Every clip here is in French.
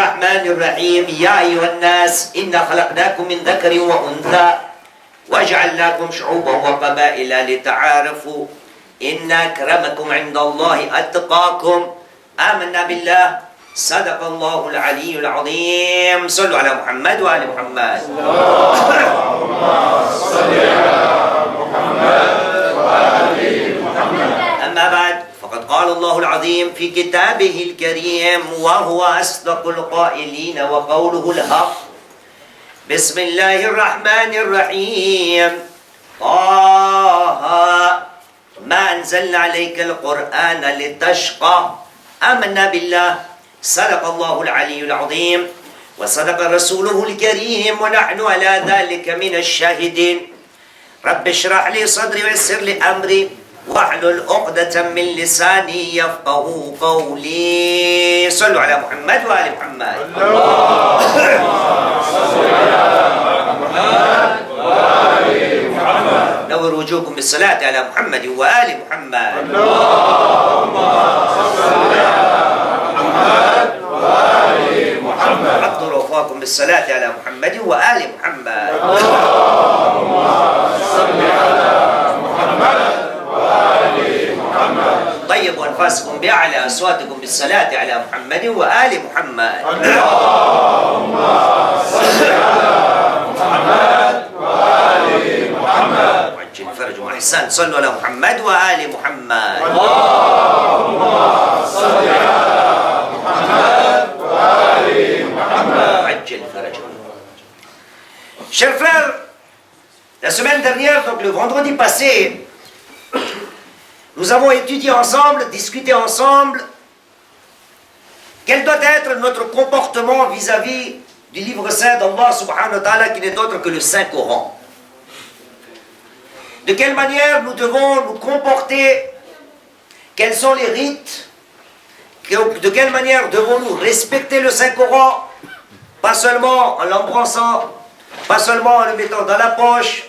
الرحمن الرحيم يا أيها الناس إنا خلقناكم من ذكر وأنثى وجعلناكم شعوبا وقبائل لتعارفوا إن أكرمكم عند الله أتقاكم آمنا بالله صدق الله العلي العظيم صلوا على محمد وآل محمد اللهم صل على محمد وآل محمد. أما بعد فقد قال الله العظيم في كتابه الكريم وهو أصدق القائلين وقوله الحق بسم الله الرحمن الرحيم طه ما أنزلنا عليك القرآن لتشقى آمنا بالله صدق الله العلي العظيم وصدق رسوله الكريم ونحن على ذلك من الشاهدين رب اشرح لي صدري ويسر لي أمري واحلل عقدة من لساني يفقه قولي صلوا على محمد وآل محمد. اللهم صل على محمد وآل محمد. نور وجوهكم بالصلاة على محمد وآل محمد. اللهم صل على محمد وآل محمد. عبدوا رفاكم بالصلاة على محمد وآل محمد. اللهم صل على محمد وآل محمد. طيبوا أنفاسكم بأعلى أصواتكم بالصلاة على محمد وآل محمد. اللهم صل على محمد وآل محمد. وعجل فرج وإحسان صلوا على محمد وآل محمد. اللهم صل على محمد وآل محمد. وعجل فرج. Chers frères, la semaine dernière, donc le vendredi passé, nous avons étudié ensemble, discuté ensemble quel doit être notre comportement vis-à-vis du livre saint d'Allah subhanahu wa ta'ala qui n'est autre que le Saint-Coran. De quelle manière nous devons nous comporter, quels sont les rites, de quelle manière devons-nous respecter le Saint-Coran, pas seulement en l'embrassant, pas seulement en le mettant dans la poche,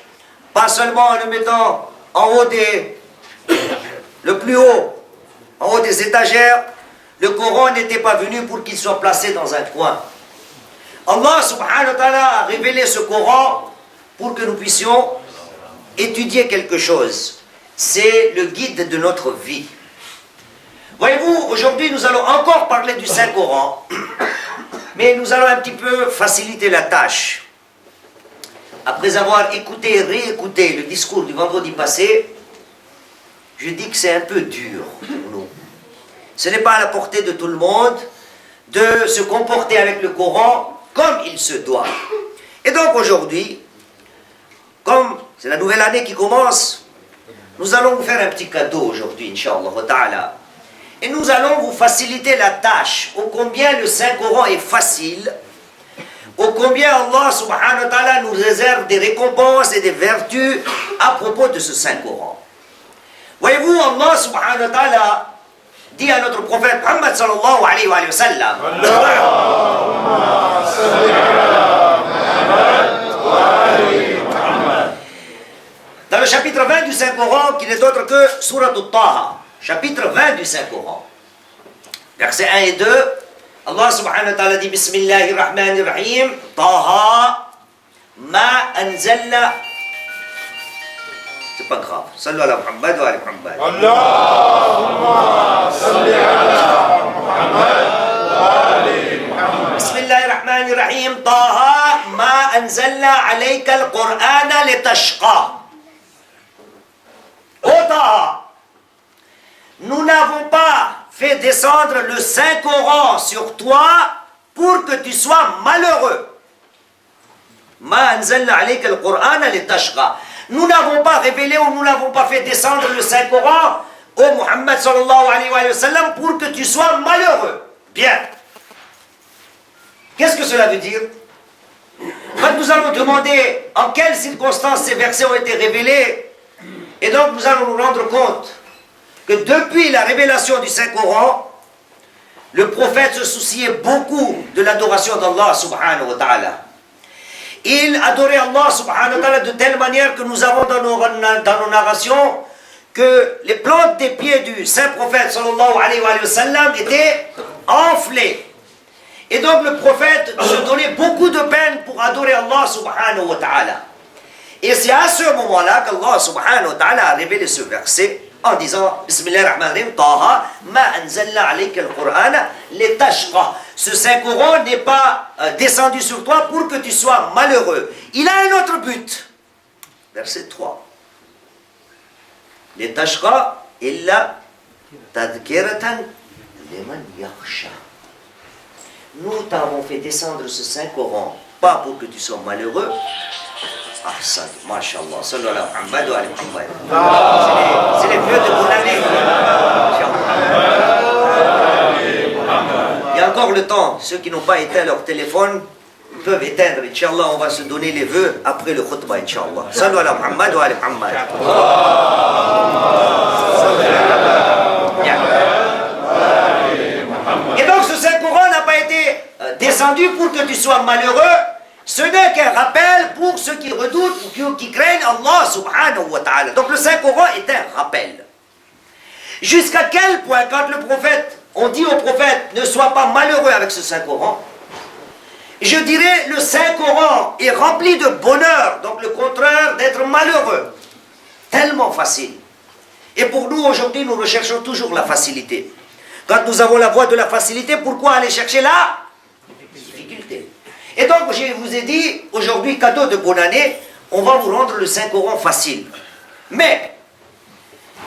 pas seulement en le mettant en haut le plus haut, en haut des étagères. Le Coran n'était pas venu pour qu'il soit placé dans un coin. Allah subhanahu wa ta'ala a révélé ce Coran pour que nous puissions étudier quelque chose. C'est le guide de notre vie. Voyez-vous, aujourd'hui nous allons encore parler du Saint-Coran, mais nous allons un petit peu faciliter la tâche. Après avoir écouté et réécouté le discours du vendredi passé, je dis que c'est un peu dur pour nous. Ce n'est pas à la portée de tout le monde de se comporter avec le Coran comme il se doit. Et donc aujourd'hui, comme c'est la nouvelle année qui commence, nous allons vous faire un petit cadeau aujourd'hui, Inch'Allah ta'ala. Et nous allons vous faciliter la tâche, ô combien le Saint-Coran est facile, ô combien Allah subhanahu wa ta'ala nous réserve des récompenses et des vertus à propos de ce Saint-Coran. Voyez-vous, Allah subhanahu wa ta'ala dit à notre prophète Muhammad sallallahu alayhi wa sallam, Allahumma salli ala Muhammad wa ali Muhammad. Dans le chapitre 20 du Saint-Coran, qui n'est autre que Surat al-Taha, chapitre 20 du Saint-Coran, versets 1 et 2, Allah subhanahu wa ta'ala dit Bismillahirrahmanirrahim, Taha ma anzalna. C'est pas grave. Sallu ala Muhammad wa ali Muhammad. Allahumma salli ala Muhammad wa ali Muhammad. Bismillahirrahmanirrahim. Taha ma anzalna alayka al-Qur'ana litashqa. Oh Taha, nous n'avons pas fait descendre le Saint-Coran sur toi pour que tu sois malheureux. Ma anzalna alayka al-Qur'ana litashqa. Nous n'avons pas révélé ou nous n'avons pas fait descendre le Saint-Coran au Muhammad sallallahu alayhi wa sallam pour que tu sois malheureux. Bien. Qu'est-ce que cela veut dire? Quand nous allons demander en quelles circonstances ces versets ont été révélés, et donc nous allons nous rendre compte que depuis la révélation du Saint-Coran, le prophète se souciait beaucoup de l'adoration d'Allah subhanahu wa ta'ala. Il adorait Allah subhanahu wa ta'ala de telle manière que nous avons dans nos narrations que les plantes des pieds du saint prophète sallallahu alayhi wa sallam étaient enflées. Et donc le prophète se donnait beaucoup de peine pour adorer Allah subhanahu wa ta'ala. Et c'est à ce moment-là qu'Allah subhanahu wa ta'ala a révélé ce verset en disant Bismillahirrahmanirrahim, Taha, ma anzalna alayka al-Qur'ana litashqa. Ce Saint-Coran n'est pas descendu sur toi pour que tu sois malheureux. Il a un autre but. Verset 3. Litashqa illa tadhkiratan liman yakhsha. Nous t'avons fait descendre ce Saint-Coran, pas pour que tu sois malheureux. Ahsan, mashallah, sallallahu alayhi wa sallam. C'est les vieux de Bounani. Il y a encore le temps, ceux qui n'ont pas éteint leur téléphone peuvent éteindre. Inch'Allah, on va se donner les vœux après le khutbah, Inch'Allah. Sallallahu alayhi wa sallam. Et donc ce Saint-Coran n'a pas été descendu pour que tu sois malheureux. Ce n'est qu'un rappel pour ceux qui redoutent ou qui craignent Allah subhanahu wa ta'ala. Donc le Saint-Coran est un rappel. Jusqu'à quel point, quand le prophète, on dit au prophète, ne sois pas malheureux avec ce Saint-Coran, je dirais, le Saint-Coran est rempli de bonheur, donc le contraire d'être malheureux. Tellement facile. Et pour nous, aujourd'hui, nous recherchons toujours la facilité. Quand nous avons la voie de la facilité, pourquoi aller chercher la difficulté? Et donc, je vous ai dit, aujourd'hui, cadeau de bonne année, on va vous rendre le Saint-Coran facile. Mais,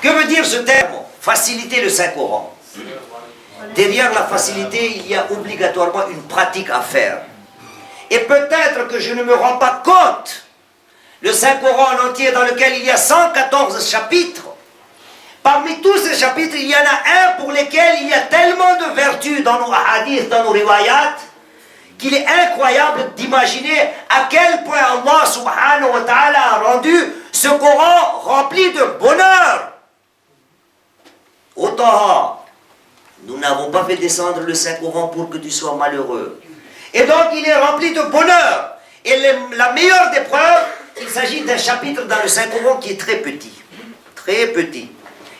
que veut dire ce terme, faciliter le Saint-Coran? Derrière la facilité, il y a obligatoirement une pratique à faire. Et peut-être que je ne me rends pas compte, le Saint-Coran en entier dans lequel il y a 114 chapitres, parmi tous ces chapitres, il y en a un pour lequel il y a tellement de vertus dans nos hadiths, dans nos riwayat, qu'il est incroyable d'imaginer à quel point Allah subhanahu wa ta'ala a rendu ce Coran rempli de bonheur. Autant, nous n'avons pas fait descendre le Saint-Coran pour que tu sois malheureux. Et donc il est rempli de bonheur. Et la meilleure des preuves, il s'agit d'un chapitre dans le Saint-Coran qui est très petit. Très petit.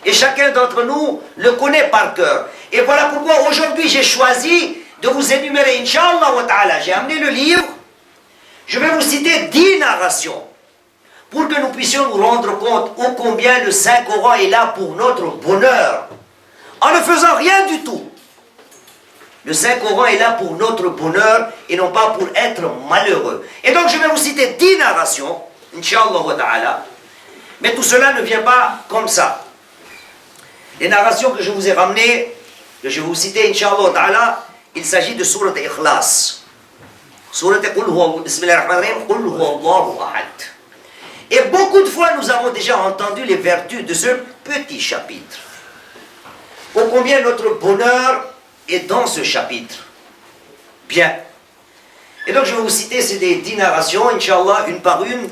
Et chacun d'entre nous le connaît par cœur. Et voilà pourquoi aujourd'hui j'ai choisi de vous énumérer, Inch'Allah wa ta'ala. J'ai amené le livre. Je vais vous citer 10 narrations pour que nous puissions nous rendre compte ô combien le Saint-Coran est là pour notre bonheur. En ne faisant rien du tout. Le Saint-Coran est là pour notre bonheur et non pas pour être malheureux. Et donc je vais vous citer 10 narrations, Inch'Allah wa ta'ala. Mais tout cela ne vient pas comme ça. Les narrations que je vous ai ramenées, que je vais vous citer, Inch'Allah wa ta'ala, il s'agit de Surat Ikhlas. Surat Bismillahirrahmanirrahim, Qul huwa Allahu ahad. Et beaucoup de fois, nous avons déjà entendu les vertus de ce petit chapitre. Ô combien notre bonheur est dans ce chapitre. Bien. Et donc, je vais vous citer ces 10 narrations, Inch'Allah, une par une.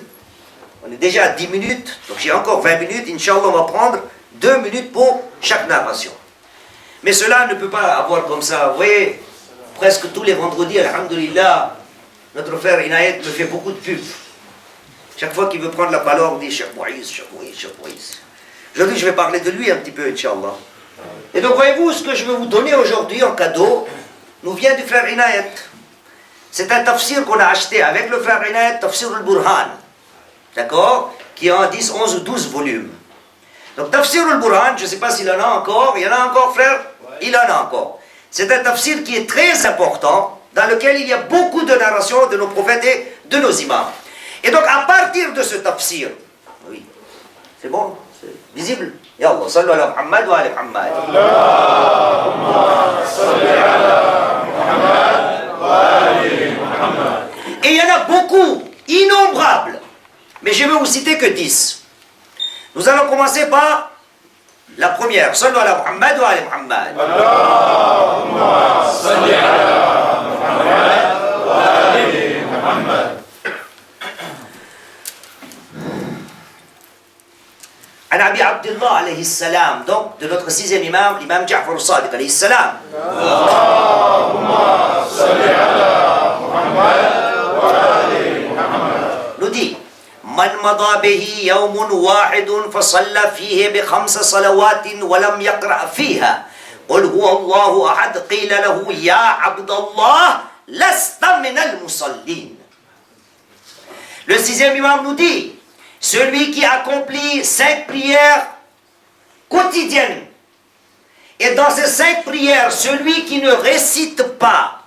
On est déjà à 10 minutes, donc j'ai encore 20 minutes. Inch'Allah, on va prendre 2 minutes pour chaque narration. Mais cela ne peut pas avoir comme ça. Vous voyez, presque tous les vendredis, alhamdulillah, notre frère Inayet me fait beaucoup de pubs. Chaque fois qu'il veut prendre la parole, on dit Cheikh Moïse, Cheikh Moïse, Cheikh Moïse. Aujourd'hui, je vais parler de lui un petit peu, Inch'Allah. Et donc, voyez-vous, ce que je vais vous donner aujourd'hui en cadeau, nous vient du frère Inayet. C'est un tafsir qu'on a acheté avec le frère Inayet, Tafsir al-Burhan. D'accord? Qui est en 10, 11 ou 12 volumes. Donc, Tafsir al-Burhan, je ne sais pas s'il en a encore. Il y en a encore, frère? Il en a encore. C'est un tafsir qui est très important, dans lequel il y a beaucoup de narrations de nos prophètes et de nos imams. Et donc, à partir de ce tafsir, oui, c'est bon? C'est visible? Ya Allah, sallu ala Muhammad wa ala Muhammad. Allahumma salli ala Muhammad wa ala Muhammad. Et il y en a beaucoup, innombrables. Mais je vais vous citer que 10. Nous allons commencer par la première. Sallu ala Muhammad wa ala Muhammad. Allahumma salli ala Muhammad wa ala Muhammad. عن أبي عبد الله عليه السلام donc de notre sixième imam, l'imam Ja'far al-Sadiq عليه السلام. اللهم صل على محمد وآل محمد. Nous dit من مضى به يوم واحد فصلى فيه ب5 صلوات ولم يقرأ فيها قل هو الله أحد قيل له يا عبد الله لست من المصلين. Le sixième imam nous dit, celui qui accomplit 5 prières quotidiennes, et dans ces 5 prières, celui qui ne récite pas,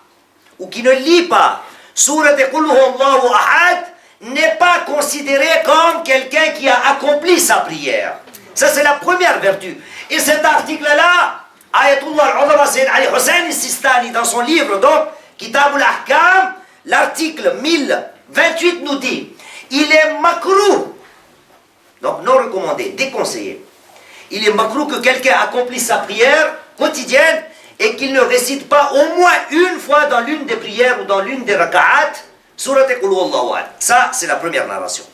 ou qui ne lit pas, Surat Qul Huwallahu Ahad, n'est pas considéré comme quelqu'un qui a accompli sa prière. Ça, c'est la première vertu. Et cet article-là, Ayatullah al-Udhama Sayyid Ali Hussein al-Sistani, dans son livre, donc, Kitab al-Ahkam, l'article 1028 nous dit, il est makruh, donc non recommandé, déconseillé. Il est makruh que quelqu'un accomplisse sa prière quotidienne et qu'il ne récite pas au moins une fois dans l'une des prières ou dans l'une des raka'at, Surat Qul Huwallahu Ahad. Ça, c'est la première narration.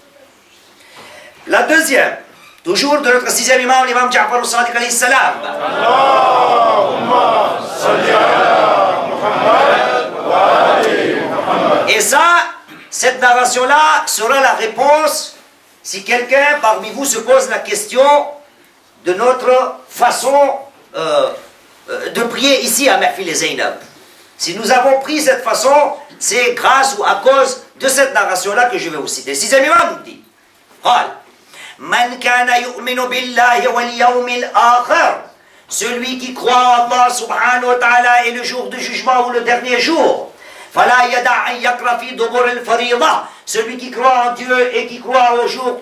La deuxième, toujours de notre sixième imam, l'imam Ja'far al-Sadiq alayhi salam. Allahumma salli ala Muhammad wa ali Muhammad. Et ça, cette narration-là sera la réponse si quelqu'un parmi vous se pose la question de notre façon de prier ici à Mahfil et Zainab. Si nous avons pris cette façon, c'est grâce ou à cause de cette narration-là que je vais vous citer. Sixième imam nous dit, Man kana yu'minu billahi wal yawmil akhir. Celui qui croit en Allah subhanahu wa ta'ala et le jour du jugement ou le dernier jour. Fala yada' an yakra fi dubur al-farida. Celui qui croit en Dieu et qui croit au jour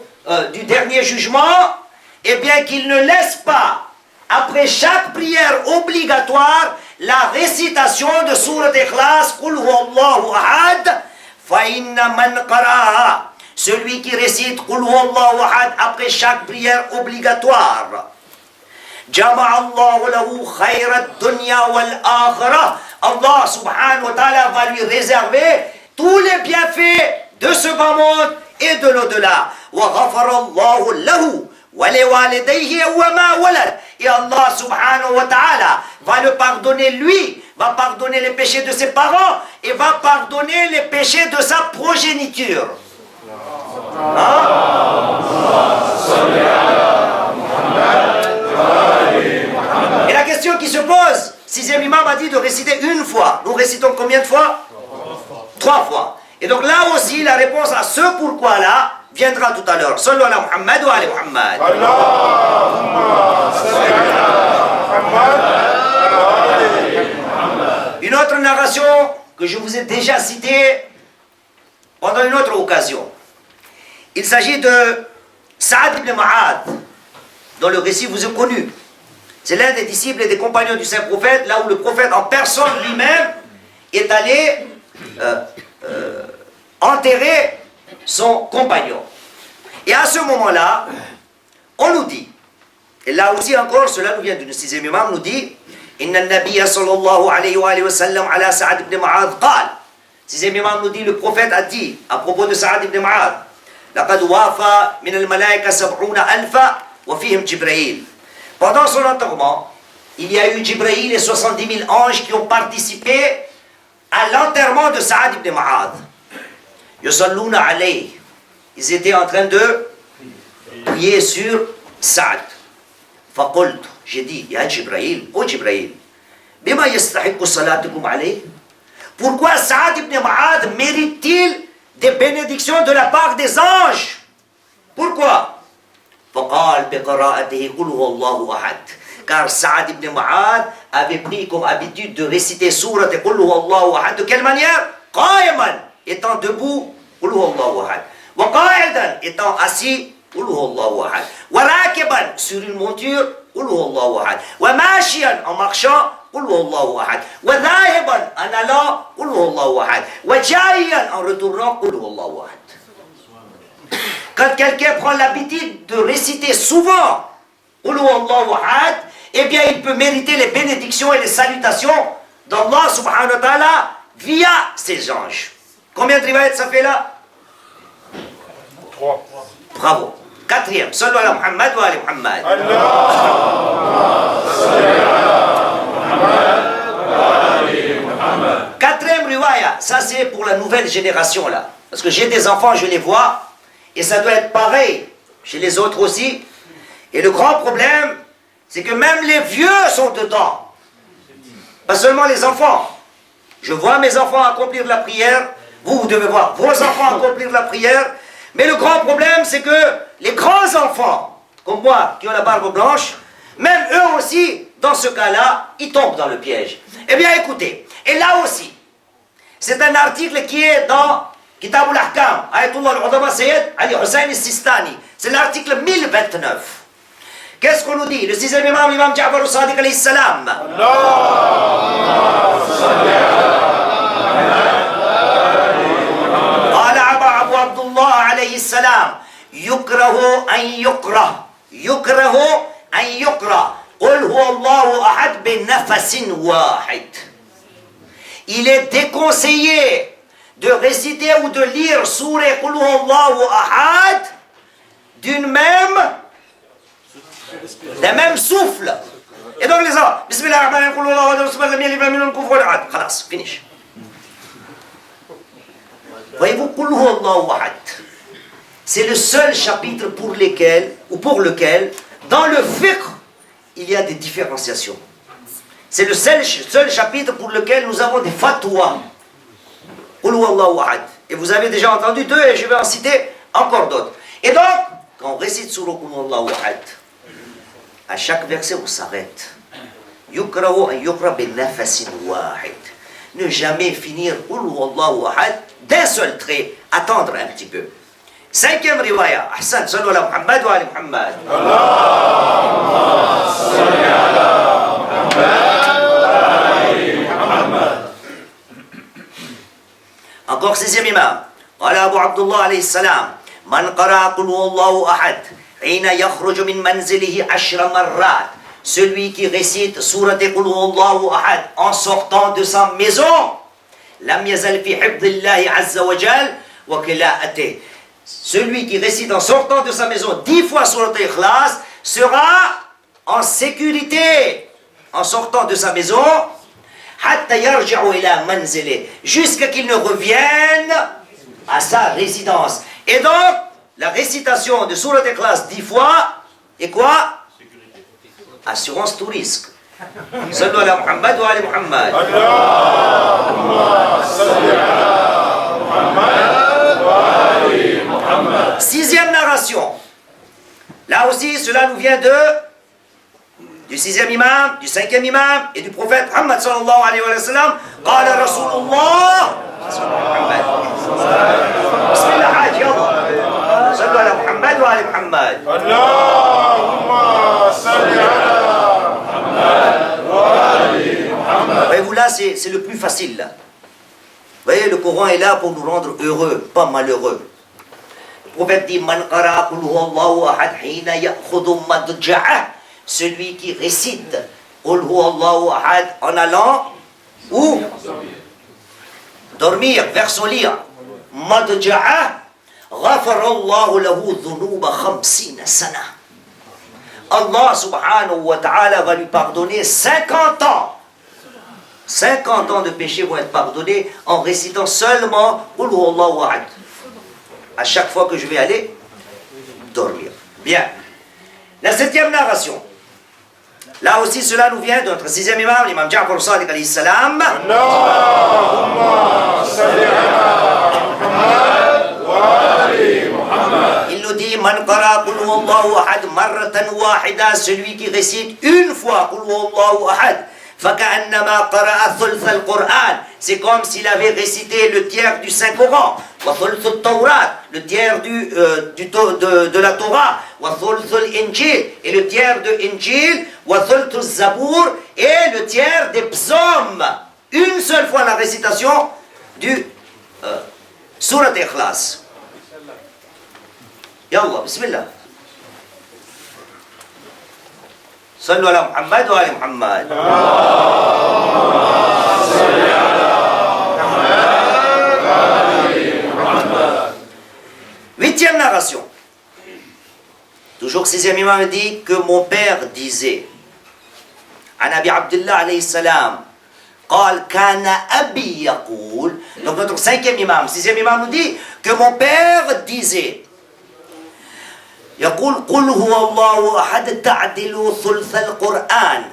du dernier jugement, eh bien qu'il ne laisse pas, après chaque prière obligatoire, la récitation de Surat Ikhlas, Qul Huwallahu Ahad, fa inna man qara'aha. Celui qui récite Qul Huwallahu Ahad après chaque prière obligatoire. Jama'allahu lahu khayrat dunya wal akhirah. Allah subhanahu wa ta'ala va lui réserver tous les bienfaits de ce bas monde et de l'au-delà. Wa ghafarallahu lahu wa liwalidayhi wa ma walad. Et Allah subhanahu wa ta'ala va le pardonner lui, va pardonner les péchés de ses parents et va pardonner les péchés de sa progéniture. Et la question qui se pose, sixième imam a dit de réciter une fois. Nous récitons combien de fois? 3 fois. Et donc là aussi, la réponse à ce pourquoi-là viendra tout à l'heure. Sallu ala Muhammad wa ala Muhammad. Une autre narration que je vous ai déjà citée pendant une autre occasion. Il s'agit de Saad ibn Mu'adh, dont le récit vous est connu. C'est l'un des disciples et des compagnons du Saint-Prophète, là où le prophète en personne lui-même est allé enterrer son compagnon. Et à ce moment-là, on nous dit, et là aussi encore, cela nous vient du sixième imam, nous dit, Inna an-nabiyya sallallahu alayhi wa sallam ala Saad ibn Mu'adh qal. Sixième imam nous dit, le prophète a dit, à propos de Saad ibn Mu'adh, لقد وافى من الملائكة 70,000 وفيهم جبرائيل. Pendant son enterrement, il y a eu Jibril et 70 000 anges qui ont participé à l'enterrement de Saad ibn Mu'adh. Yusalluna alayhi. Ils étaient en train de prier sur Saad. فقلت, j'ai dit, ya Jibril, oh Jibril, bima yastahiqu salatukum alayhi. Pourquoi Saad ibn Mu'adh mérite-t-il des bénédictions de la part des anges? Pourquoi? فقال بقراءته قل هو الله أحد. Car Saad ibn Mu'adh avait pris comme habitude de réciter Surat Qul Huwallahu Ahad. De quelle manière? قائما, étant debout, قل هو الله أحد. وقاعدا, étant assis, قل هو الله أحد. وراكبا, sur une monture, قل هو الله أحد. وماشيا, en marchant, قل هو الله أحد. وذاهبا, en allant, قل هو الله أحد. وجايا, en retournant, قل هو الله أحد. Quand quelqu'un prend l'habitude de réciter souvent Qul Huwallahu Ahad, eh bien il peut mériter les bénédictions et les salutations d'Allah subhanahu wa ta'ala via ses anges. Combien de riwayat ça fait là? 3. Bravo. 4e. Sallu ala Muhammad wa ala Muhammad. Quatrième riwaya, ça c'est pour la nouvelle génération là. Parce que j'ai des enfants, je les vois. Et ça doit être pareil chez les autres aussi. Et le grand problème, c'est que même les vieux sont dedans. Pas seulement les enfants. Je vois mes enfants accomplir la prière. Vous devez voir vos enfants accomplir la prière. Mais le grand problème, c'est que les grands enfants, comme moi, qui ont la barbe blanche, même eux aussi, dans ce cas-là, ils tombent dans le piège. Eh bien, écoutez, et là aussi, c'est un article qui est dans Kitab al-Ahkam, Ayatollah al-Udama Sayyid Ali Hussein al-Sistani. C'est l'article 1029. Qu'est-ce qu'on nous dit? Le sixième imam, l'imam Ja'far al-Sadiq alayhi salam. قال أبو عبد الله عليه السلام يكره أن يقرأ قل هو الله أحد بنفس واحد. Il est déconseillé de réciter ou de lire Surah Qul huwa Allahu ahad d'un même souffle. Et donc les gens, Bismillahirrahmanirrahim, Qul huwa Allahu ahad, Bismillah lam yalid wa lam yulad, kufuwan ahad. Khalas, finish. Voyez-vous, Qul huwa Allahu ahad, c'est le seul chapitre pour lequel, dans le fiqh, il y a des différenciations. C'est le seul chapitre pour lequel nous avons des fatwas. Qul huwa Allahu ahad. Et vous avez déjà entendu deux, et je vais en citer encore d'autres. Et donc, quand on récite Surah Qul huwa Allahu ahad, à chaque verset, on s'arrête. Yukrahu an yukra bin nafasin wahid. Ne jamais finir Qul huwa Allahu ahad d'un seul trait. Attendre un petit peu. Cinquième riwaya. Ahsan, sallu ala Muhammad wa ali Muhammad. Allahumma salli ala Muhammad. Encore sixième imam. قال أبو عبد الله عليه السلام من قرأ قل هو الله أحد حين يخرج من منزله 10 مرات. Celui qui récite Surat Qul huwa Allahu ahad en sortant de sa maison, لم يزل في حفظ الله عز وجل وقراءته. Celui qui récite en sortant de sa maison 10 fois Surat Ikhlas sera en sécurité en sortant de sa maison jusqu'à qu'il ne revienne à sa résidence. Et donc, la récitation de Surat Ikhlas 10 fois est quoi? Assurance tout risque. Sallu ala Muhammad wa ali Muhammad. Allahumma salli ala Muhammad wa ali Muhammad. Sixième narration. Là aussi, cela nous vient du sixième imam, du cinquième imam et du prophète Muhammad sallallahu alayhi wa sallam. Qala Rasulullah. Bismillah, hajj, yallah. Sallu ala Muhammad wa ali Muhammad. Allahumma salli ala Muhammad wa ali Muhammad. Voyez-vous là, c'est le plus facile là. Vous voyez, le Coran est là pour nous rendre heureux, pas malheureux. Le prophète dit Man qara qul huwa Allahu ahad hina ya'khudhu madja'ah. Celui qui récite Qul huwa Allahu ahad en allant où? Dormir, vers son lit. Madja'ah ghafara Allahu lahu dhunuba 50 sana. Allah subhanahu wa ta'ala va lui pardonner 50 ans. 50 ans de péché vont être pardonnés en récitant seulement Qul huwa Allahu ahad. À chaque fois que je vais aller dormir. Bien. La septième narration. Là aussi, cela nous vient de notre sixième imam, l'imam Ja'far al-Sadiq alayhi salam. Allahumma salli ala Muhammad wa ali Muhammad. Il nous dit Man qara qul huwa Allahu ahad marratan wahida, celui qui récite une fois Qul huwa Allahu ahad. فَكَأَنَّمَا قَرَأَ ثُلْثَ الْقُرْآنِ. C'est comme s'il avait récité le tiers du Saint-Coran. وَثُلْثُ التَّوْرَاتِ, le tiers de la Torah. وَثُلْثُ الْإِنْجِيلِ, et le tiers de Injil. وَثُلْثُ الزَّبُور, et le tiers des psaumes. Une seule fois la récitation du Surat Ikhlas. Yallah, bismillah. صلوا على محمد وآل محمد. Huitième narration. Toujours sixième imam dit que mon père disait عن أبي عبد الله عليه السلام قال كان أبي يقول. Donc notre cinquième imam, sixième imam nous dit que mon père disait يقول قل هو الله أحد تعدل ثلث القرآن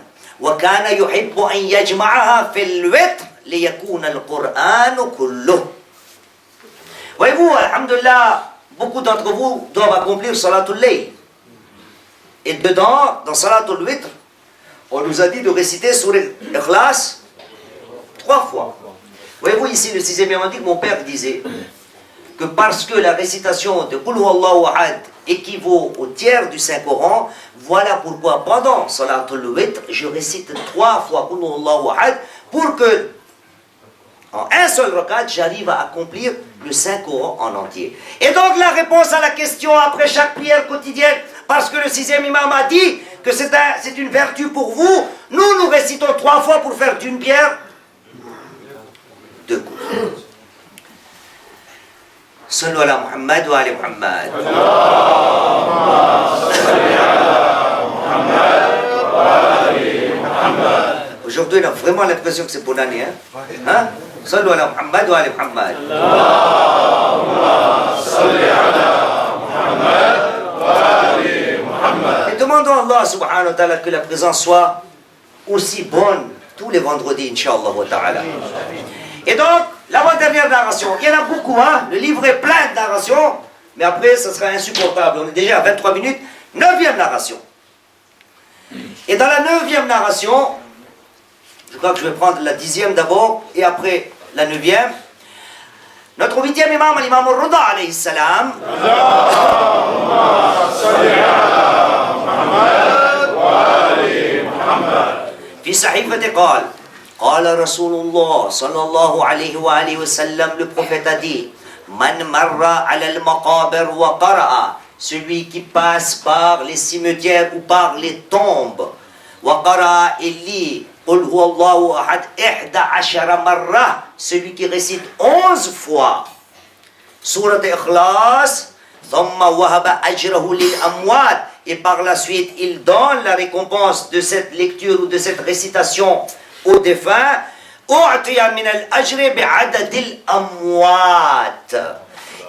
وكان يحب أن يجمعها في الوتر ليكون القرآن كله. Voyez-vous, alhamdulillah, beaucoup d'entre vous doivent accomplir Salatul Layl. Et dedans, dans Salatul Witr, on nous a dit de réciter Sourate Ikhlas 3 fois. Voyez-vous, ici, le 6e imam dit que mon père disait que parce que la récitation de Qul Huwallahu Ahad équivaut au tiers du Saint-Coran, voilà pourquoi pendant Salatul Witr, je récite 3 fois Qul Huwallahu Ahad pour que en un seul rakat, j'arrive à accomplir le Saint-Coran en entier. Et donc la réponse à la question après chaque prière quotidienne, parce que le 6e imam a dit que c'est une vertu pour vous, nous récitons 3 fois pour faire d'une pierre 2 coups. Sallu ala Muhammad wa ali Muhammad. Aujourd'hui, on a vraiment l'impression que c'est bonne année. Hein? Sallu ala Muhammad wa ali Muhammad. Et demandons à Allah subhanahu wa ta'ala que la présence soit aussi bonne tous les vendredis, Inch'Allah wa ta'ala. Et donc, l'avant-dernière narration, il y en a beaucoup, hein? Le livre est plein de narrations, mais après, ça sera insupportable. On est déjà à 23 minutes. 9e narration. Et dans la 9e narration, je crois que je vais prendre la 10e d'abord, et après la 9e. Notre 8e imam, l'imam al-Rida alayhi salam. في صحيفة قال رسول الله صلى الله عليه وآله وسلم, le prophète a dit, من مر على المقابر وقرأ, celui qui passe par les cimetières ou par les tombes, وقرأ et lit قل هو الله أحد 11 مرة, celui qui récite 11 fois Surat Ikhlas, ثم وهب أجره للأموات, et par la suite il donne la récompense de cette lecture ou de cette récitation aux défunts. أعطي من الأجر بعدد الأموات,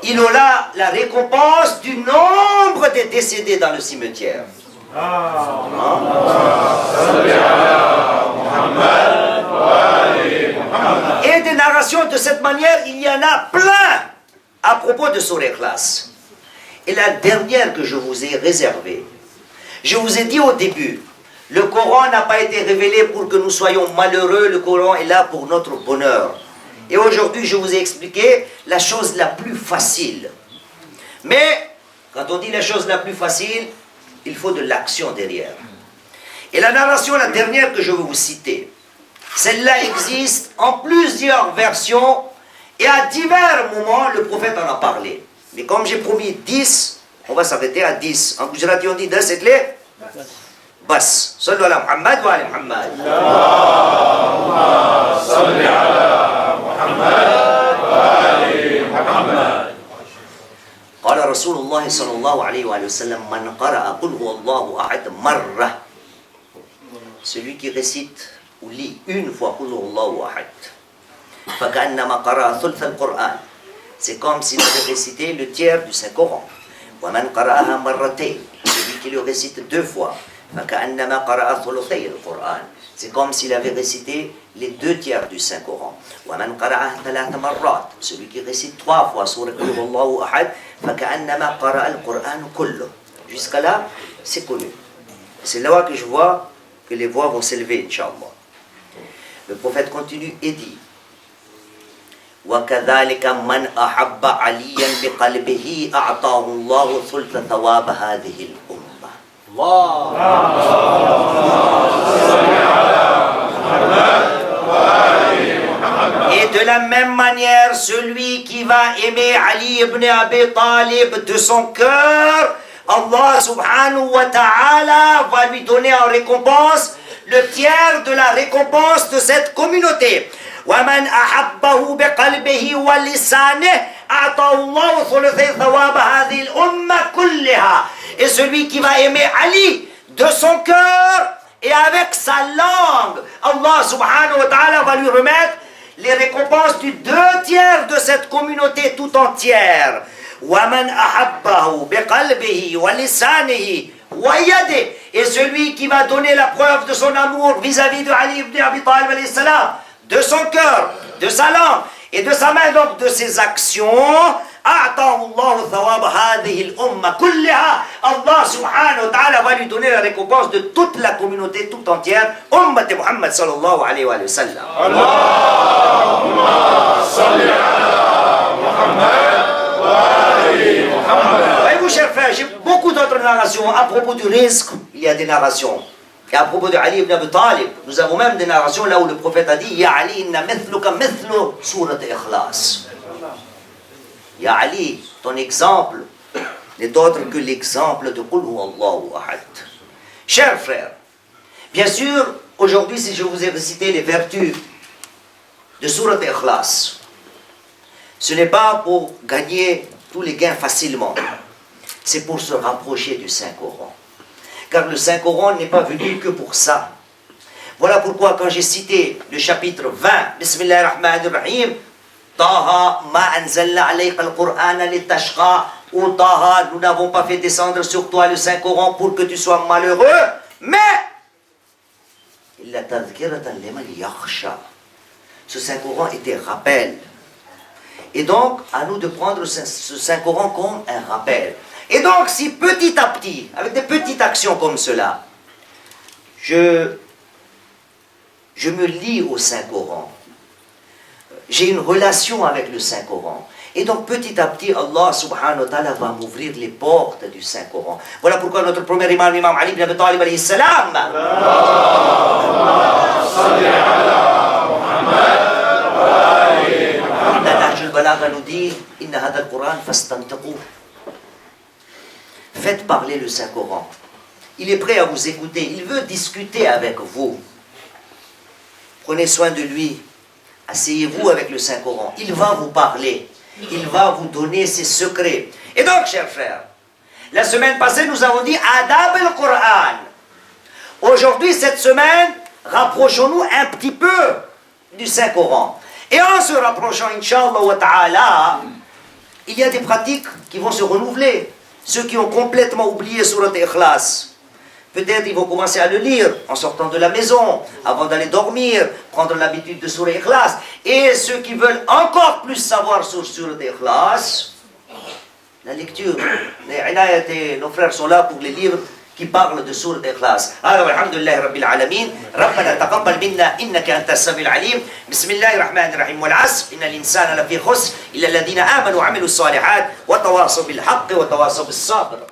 il aura la récompense du nombre des décédés dans le cimetière. Et des narrations de cette manière, il y en a plein à propos de Sourate Ikhlas. Et la dernière que je vous ai réservée, je vous ai dit au début, le Coran n'a pas été révélé pour que nous soyons malheureux, le Coran est là pour notre bonheur. Et aujourd'hui, je vous ai expliqué la chose la plus facile. Mais, quand on dit la chose la plus facile, il faut de l'action derrière. Et la narration, la dernière que je vais vous citer, celle-là existe en plusieurs versions, et à divers moments, le prophète en a parlé. Mais comme j'ai promis 10, on va s'arrêter à 10. En Gujarati, on dit 10, c'est clair? Bas. Sallu ala Muhammad wa ali Muhammad. Allahumma salli ala Muhammad wa ali Muhammad. قال رسول الله صلى الله عليه وسلم من قرأ قل هو الله أحد مرة, celui qui récite ou lit une fois قل هو الله أحد فكأنما قرأ ثلث القرآن, c'est comme s'il avait récité le tiers du Saint-Coran. ومن قرأها مرتين, celui qui le récite 2 fois فكأنما قرأ ثلثي القرآن, c'est comme s'il avait récité les 2 tiers du Saint-Coran. ومن قرأها 3 مرات, celui qui récite 3 fois سورة قل هو الله أحد فكأنما قرأ القرآن كله. Jusqu'à là, c'est connu. C'est là que je vois que les voix vont s'élever, Inch'Allah. Le prophète continue et dit وكذلك من أحب عليا بقلبه أعطاه الله ثلث ثواب هذه الأمة. Et de la même manière, celui qui va aimer Ali ibn Abi Talib de son cœur, Allah subhanahu wa ta'ala va lui donner en récompense le tiers de la récompense de cette communauté. وَمَنْ أَحَبَّهُ بِقَلْبِهِ وَلِسَانِهِ أَعْطَاهُ اللَّهُ ثُلُثَيْ ثَوَابَ هَذِهِ الْأُمَّةِ كُلِّهَا. Et celui qui va aimer Ali de son cœur et avec sa langue, Allah subhanahu wa ta'ala va lui remettre les récompenses du 2 tiers de cette communauté tout entière. وَمَنْ أَحَبَّهُ بِقَلْبِهِ وَلِسَانِهِ wa yadih. Et celui qui va donner la preuve de son amour vis-à-vis de Ali ibn Abi Talib alayhi salam, de son cœur, de sa langue et de sa main, donc de ses actions, Allah subhanahu wa ta'ala va lui donner la récompense de toute la communauté tout entière, Ummat Muhammad sallallahu alayhi wa sallam. Allahumma salli ala Muhammad wa ali Muhammad. Voyez-vous, chers frères, j'ai beaucoup d'autres narrations. À propos du rizq, il y a des narrations. Et à propos de Ali ibn Abi Talib, nous avons même des narrations là où le prophète a dit Ya Ali, inna mithluka mithlu surat Ikhlas. Ya Ali, ton exemple n'est autre que l'exemple de Qul huwa Allahu ahad. Chers frères, bien sûr, aujourd'hui, si je vous ai récité les vertus de surat Ikhlas, ce n'est pas pour gagner tous les gains facilement. C'est pour se rapprocher du Saint-Coran. Car le Saint-Coran n'est pas venu que pour ça. Voilà pourquoi quand j'ai cité le chapitre 20, Bismillahirrahmanirrahim, Taha ma anzalna alayka al-Qur'ana litashqa, ou Taha, nous n'avons pas fait descendre sur toi le Saint-Coran pour que tu sois malheureux, mais illa tadhkiratan liman yakhsha. Ce Saint-Coran était rappel. Et donc, à nous de prendre ce Saint-Coran comme un rappel. Et donc, si petit à petit, avec des petites actions comme cela, je me lie au Saint-Coran, j'ai une relation avec le Saint-Coran, et donc petit à petit, Allah subhanahu wa ta'ala va m'ouvrir les portes du Saint-Coran. Voilà pourquoi notre premier imam, l'imam Ali ibn Abi Talib alayhi salam, nous dit Inna hadha al-Quran fastantiqu. Faites parler le Saint-Coran. Il est prêt à vous écouter. Il veut discuter avec vous. Prenez soin de lui. Asseyez-vous avec le Saint-Coran. Il va vous parler. Il va vous donner ses secrets. Et donc, chers frères, la semaine passée, nous avons dit Adab al-Quran. Aujourd'hui, cette semaine, rapprochons-nous un petit peu du Saint-Coran. Et en se rapprochant, Inch'Allah wa ta'ala, il y a des pratiques qui vont se renouveler. Ceux qui ont complètement oublié Surat Ikhlas, peut-être ils vont commencer à le lire en sortant de la maison, avant d'aller dormir, prendre l'habitude de Surat Ikhlas. Et ceux qui veulent encore plus savoir sur Surat Ikhlas, la lecture. Les inayat et nos frères sont là pour les livres qui parlent de Surat Ikhlas. Alors, alhamdulillah rabbil alamin, Rabbana taqabbal minna innaka anta as-sami'ul alim. Bismillahir rahmanir rahim wal 'asr innal insana lafi khusr illa alladhina amanu wa 'amilus salihat wa tawasaw bil haqqi wa tawasaw bis sabr.